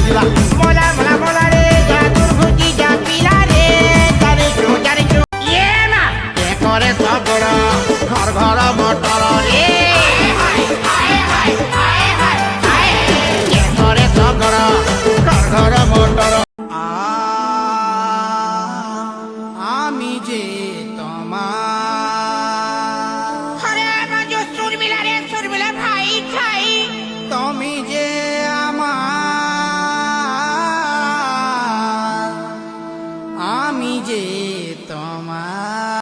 দিলা মোলা মোলা মোলা রে জাদুর ঘুটি যা পিলা রে জারে চো ইয়ে না কে করে সব